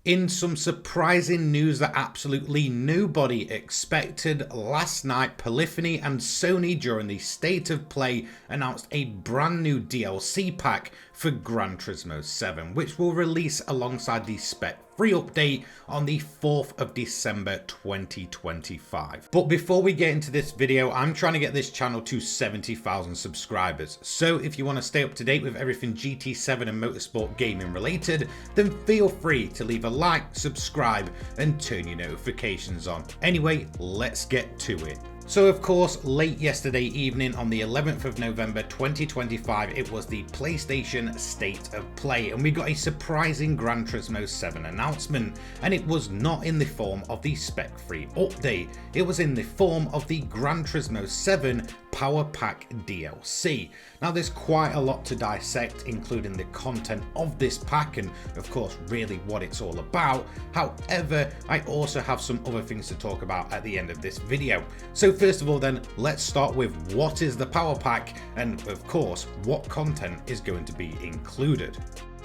In some surprising news that absolutely nobody expected, last night Polyphony and Sony during the State of Play announced a brand new DLC pack for Gran Turismo 7, which will release alongside the Spec free update on the 4th of December 2025. But before we get into this video, I'm trying to get this channel to 70,000 subscribers. So if you want to stay up to date with everything GT7 and Motorsport gaming related, then feel free to leave a like, subscribe, and turn your notifications on. Anyway, let's get to it. So of course, late yesterday evening on the 11th of November 2025, it was the PlayStation State of Play, and we got a surprising Gran Turismo 7 announcement, and it was not in the form of the Spec free update, it was in the form of the Gran Turismo 7 Power Pack DLC. Now there's quite a lot to dissect, including the content of this pack and of course really what it's all about. However, I also have some other things to talk about at the end of this video. So first of all then, let's start with what is the Power Pack and of course what content is going to be included.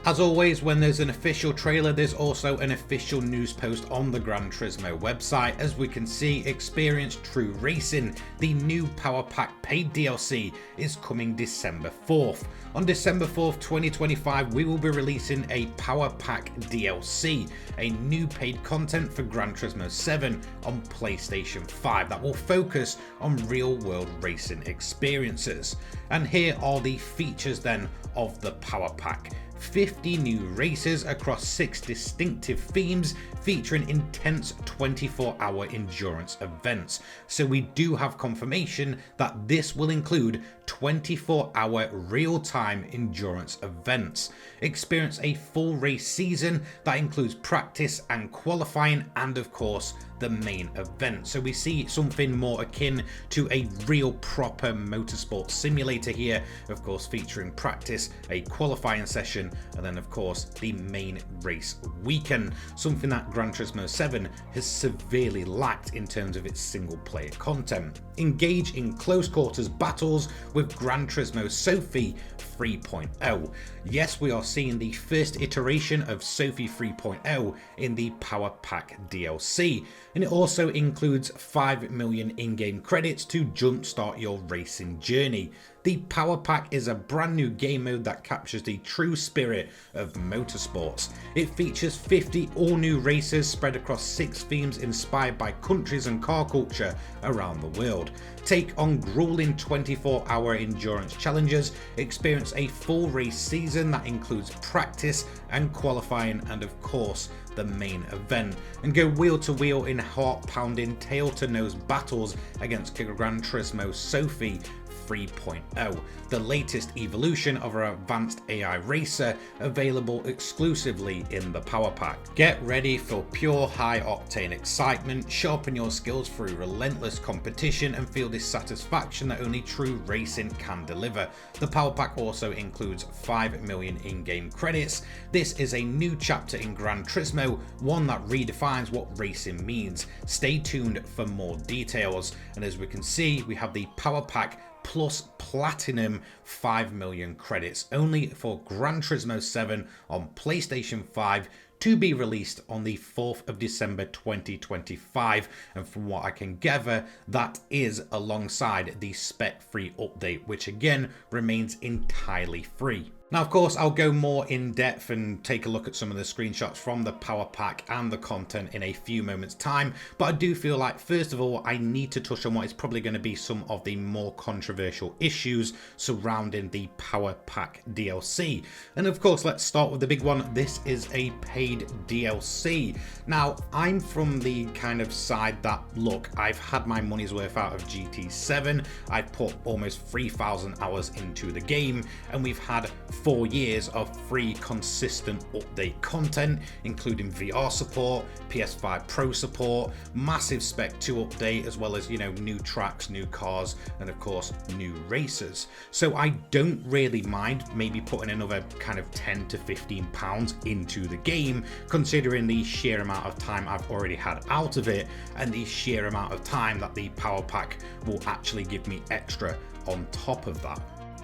As always, when there's an official trailer, there's also an official news post on the Gran Turismo website. As we can see, Experience True Racing, the new Power Pack paid DLC, is coming December 4th. On December 4th, 2025, we will be releasing a Power Pack DLC, a new paid content for Gran Turismo 7 on PlayStation 5 that will focus on real-world racing experiences. And here are the features then of the Power Pack. 50 new races across 6 distinctive themes featuring intense 24-hour endurance events. So we do have confirmation that this will include 24-hour real-time endurance events. Experience a full race season that includes practice and qualifying and of course the main event. So we see something more akin to a real proper motorsport simulator here, of course featuring practice, a qualifying session, and then of course the main race weekend, something that Gran Turismo 7 has severely lacked in terms of its single player content. Engage in close quarters battles with Gran Turismo Sophy 3.0. Yes, we are seeing the first iteration of Sophy 3.0 in the Power Pack DLC, and it also includes 5 million in-game credits to jumpstart your racing journey. The Power Pack is a brand new game mode that captures the true spirit of motorsports. It features 50 all-new races spread across 6 themes inspired by countries and car culture around the world. Take on grueling 24-hour endurance challenges, experience a full race season that includes practice and qualifying and of course the main event, and go wheel to wheel in heart-pounding tail-to-nose battles against Gran Turismo Sophy 3.0, the latest evolution of our advanced AI racer available exclusively in the Power Pack. Get ready for pure high-octane excitement, sharpen your skills through relentless competition and feel the satisfaction that only true racing can deliver. The Power Pack also includes 5 million in-game credits. This is a new chapter in Gran Turismo, one that redefines what racing means. Stay tuned for more details, and as we can see, we have the Power Pack plus Platinum 5 million credits only for Gran Turismo 7 on PlayStation 5 to be released on the 4th of December 2025, and from what I can gather that is alongside the Spec free update, which again remains entirely free. Now of course I'll go more in depth and take a look at some of the screenshots from the Power Pack and the content in a few moments time, but I do feel like first of all I need to touch on what is probably going to be some of the more controversial issues surrounding the Power Pack DLC. And of course let's start with the big one. This is a paid DLC. Now I'm from the kind of side that, look, I've had my money's worth out of GT7, I've put almost 3,000 hours into the game, and we've had 4 years of free consistent update content, including VR support, PS5 Pro support, massive Spec 2 update, as well as, you know, new tracks, new cars, and of course new races. So I don't really mind maybe putting another kind of 10 to 15 pounds into the game, considering the sheer amount of time I've already had out of it and the sheer amount of time that the Power Pack will actually give me extra on top of that.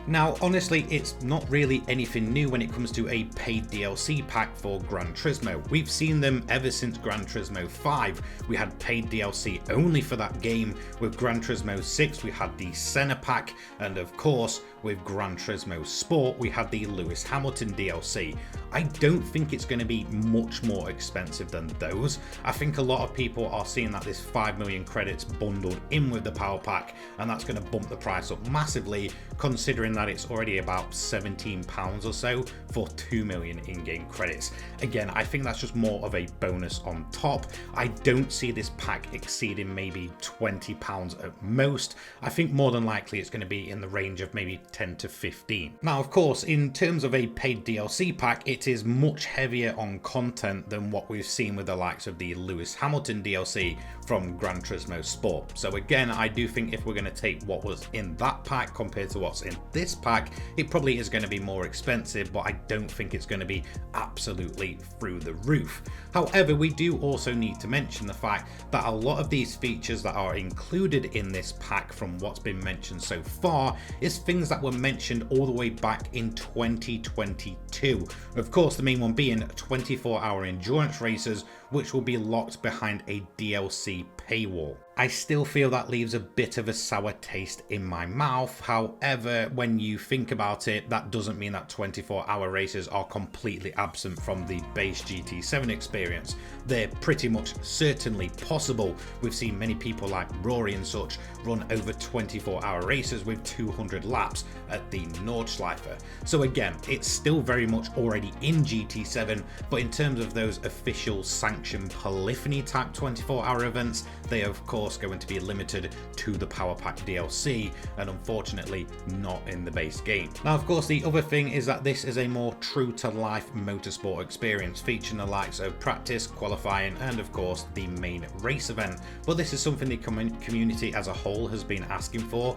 Now, honestly, it's not really anything new when it comes to a paid DLC pack for Gran Turismo. We've seen them ever since Gran Turismo 5. We had paid DLC only for that game. With Gran Turismo 6, we had the Senna pack, and of course, with Gran Turismo Sport, we had the Lewis Hamilton DLC. I don't think it's going to be much more expensive than those. I think a lot of people are seeing that this 5 million credits bundled in with the power pack, and that's going to bump the price up massively, considering that it's already about £17 or so for 2 million in-game credits. Again, I think that's just more of a bonus on top. I don't see this pack exceeding maybe £20 at most. I think more than likely it's going to be in the range of maybe 10 to 15. Now, of course, in terms of a paid DLC pack, it is much heavier on content than what we've seen with the likes of the Lewis Hamilton DLC from Gran Turismo Sport. So again, I do think if we're going to take what was in that pack compared to what's in this pack, it probably is going to be more expensive, but I don't think it's going to be absolutely through the roof. However, we do also need to mention the fact that a lot of these features that are included in this pack from what's been mentioned so far is things that were mentioned all the way back in 2022. Of course, the main one being 24-hour endurance races, which will be locked behind a DLC paywall. I still feel that leaves a bit of a sour taste in my mouth. However, when you think about it, that doesn't mean that 24-hour races are completely absent from the base GT7 experience. They're pretty much certainly possible. We've seen many people like Rory and such run over 24-hour races with 200 laps at the Nordschleife. So again, it's still very much already in GT7, but in terms of those official sanctioned polyphony type 24-hour events, they are of course going to be limited to the Power Pack DLC and unfortunately not in the base game. Now, of course, the other thing is that this is a more true to life motorsport experience featuring the likes of practice, qualifying and of course the main race event. But this is something the community as a whole has been asking for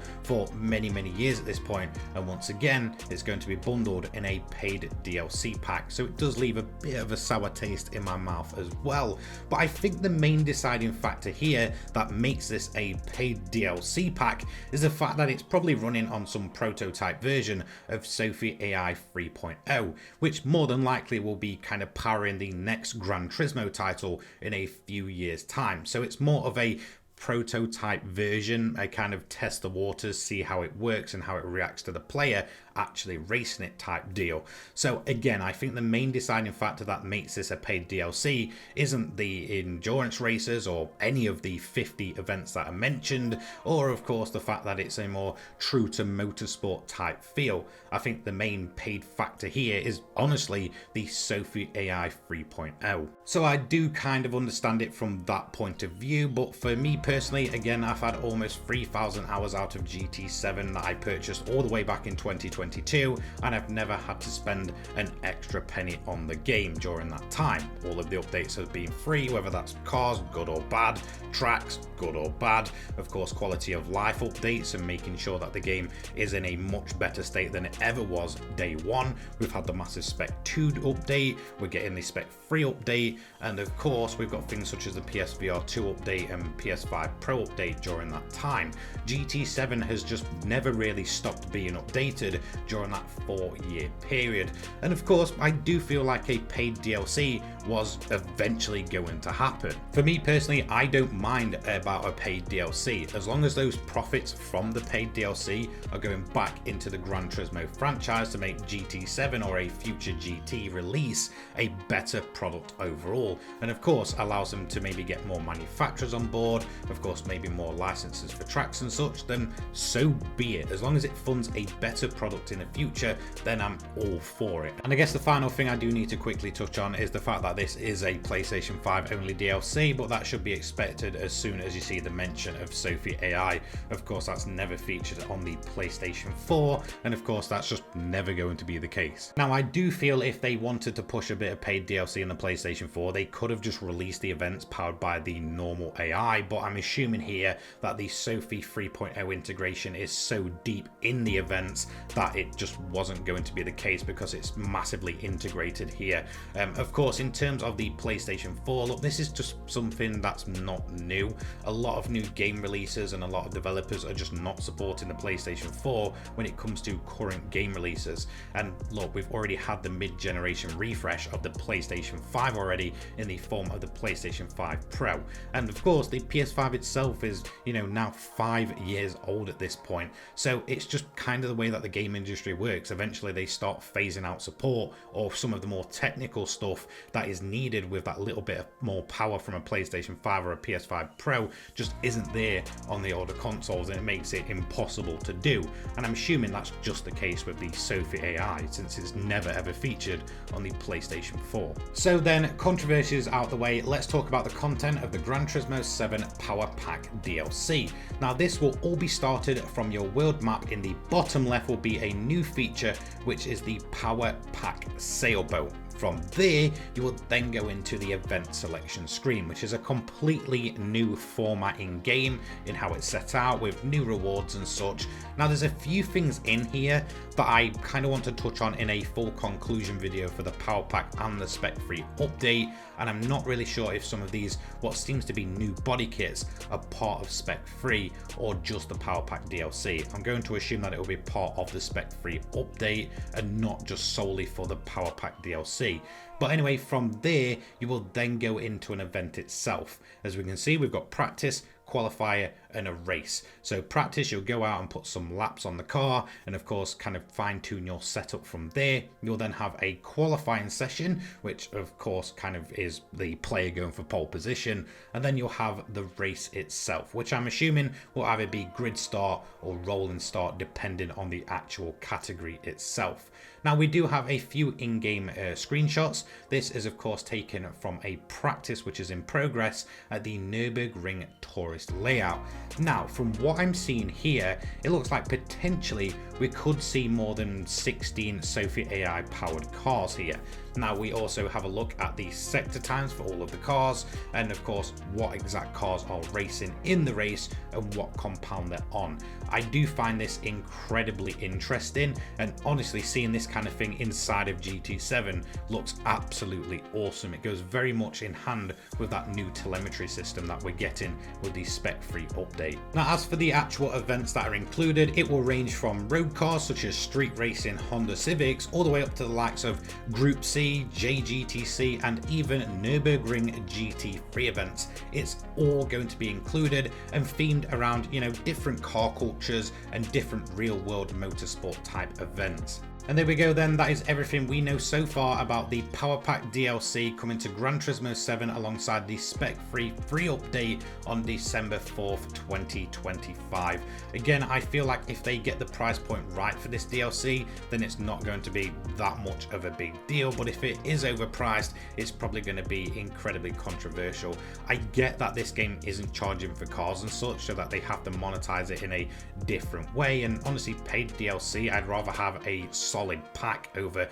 many years at this point, and once again it's going to be bundled in a paid DLC pack, so it does leave a bit of a sour taste in my mouth as well. But I think the main deciding factor here that makes this a paid DLC pack is the fact that it's probably running on some prototype version of Sophy AI 3.0, which more than likely will be kind of powering the next Gran Turismo title in a few years time. So it's more of a prototype version, I kind of test the waters, see how it works and how it reacts to the player actually racing it type deal. So again, I think the main deciding factor that makes this a paid DLC isn't the endurance races or any of the 50 events that are mentioned, or of course the fact that it's a more true to motorsport type feel. I think the main paid factor here is honestly the Sophy AI 3.0. So I do kind of understand it from that point of view, but for me personally, again, I've had almost 3,000 hours out of GT7 that I purchased all the way back in 2022, and I've never had to spend an extra penny on the game during that time. All of the updates have been free, whether that's cars, good or bad, tracks, good or bad, of course quality of life updates and making sure that the game is in a much better state than it ever was day one. We've had the massive Spec 2 update, we're getting the Spec 3 update, and of course we've got things such as the PSVR 2 update and PS5 Pro update during that time. GT7 has just never really stopped being updated during that 4-year period, and of course I do feel like a paid DLC was eventually going to happen. For me personally, I don't mind about a paid DLC as long as those profits from the paid DLC are going back into the Gran Turismo franchise to make GT7 or a future GT release a better product overall, and of course allows them to maybe get more manufacturers on board, of course maybe more licenses for tracks and such, then so be it. As long as it funds a better product in the future, then I'm all for it. And I guess the final thing I do need to quickly touch on is the fact that this is a PlayStation 5 only DLC, but that should be expected as soon as you see the mention of Sophy AI. Of course that's never featured on the PlayStation 4, and of course that's just never going to be the case. Now I do feel if they wanted to push a bit of paid DLC in the PlayStation 4, they could have just released the events powered by the normal AI, but I'm assuming here that the Sophy 3.0 integration is so deep in the events that it just wasn't going to be the case because it's massively integrated here. Of course, in terms of the PlayStation 4, look, this is just something that's not new. A lot of new game releases and a lot of developers are just not supporting the PlayStation 4 when it comes to current game releases. And look, we've already had the mid-generation refresh of the PlayStation 5 already in the form of the PlayStation 5 Pro. And of course, the PS5 itself is, now 5 years old at this point. So it's just kind of the way that the game industry works. Eventually they start phasing out support or some of the more technical stuff that is needed with that little bit of more power from a PlayStation 5 or a PS5 Pro just isn't there on the older consoles, and it makes it impossible to do. And I'm assuming that's just the case with the Sophy AI, since it's never ever featured on the PlayStation 4. So then, controversies out the way, let's talk about the content of the Gran Turismo 7 Power Pack DLC. Now this will all be started from your world map. In the bottom left will be a new feature, which is the Power Pack Sailboat. From there, you will then go into the event selection screen, which is a completely new format in game in how it's set out with new rewards and such. Now there's a few things in here that I kind of want to touch on in a full conclusion video for the Power Pack and the Spec 3 update, and I'm not really sure if some of these, what seems to be new body kits, are part of Spec 3 or just the Power Pack DLC. I'm going to assume that it will be part of the Spec 3 update and not just solely for the Power Pack DLC. But anyway, from there, you will then go into an event itself. As we can see, we've got practice, qualifier and a race. So practice, you'll go out and put some laps on the car and of course kind of fine tune your setup from there. You'll then have a qualifying session, which of course kind of is the player going for pole position, and then you'll have the race itself, which I'm assuming will either be grid start or rolling start depending on the actual category itself. Now we do have a few in-game screenshots. This is of course taken from a practice which is in progress at the Nürburgring Tourist layout. Now from what I'm seeing here, it looks like potentially we could see more than 16 Sophy AI powered cars here. Now we also have a look at the sector times for all of the cars, and of course what exact cars are racing in the race and what compound they're on. I do find this incredibly interesting, and honestly seeing this kind of thing inside of GT7 looks absolutely awesome. It goes very much in hand with that new telemetry system that we're getting with the Spec 3 update. Now as for the actual events that are included, it will range from road cars such as street racing Honda Civics all the way up to the likes of Group C, JGTC and even Nürburgring GT3 events. It's all going to be included and themed around, different car cultures and different real world motorsport type events. And there we go then, that is everything we know so far about the Power Pack DLC coming to Gran Turismo 7 alongside the Spec 3 free update on December 4th, 2025. Again, I feel like if they get the price point right for this DLC, then it's not going to be that much of a big deal, but if it is overpriced, it's probably going to be incredibly controversial. I get that this game isn't charging for cars and such, so that they have to monetize it in a different way, and honestly, paid DLC, I'd rather have a solid pack over,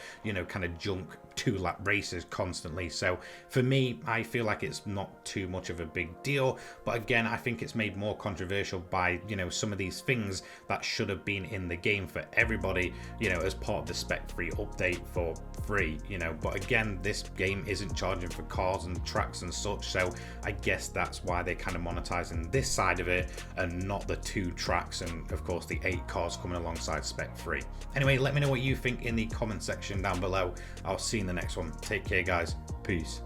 kind of junk 2-lap races constantly. So for me, I feel like it's not too much of a big deal, but again, I think it's made more controversial by, some of these things that should have been in the game for everybody, as part of the Spec 3 update for free, but again, this game isn't charging for cars and tracks and such, so I guess that's why they're kind of monetizing this side of it and not the 2 tracks and of course the 8 cars coming alongside Spec 3. Anyway, let me know what you think in the comment section down below. I'll see you in the next one. Take care, guys. Peace.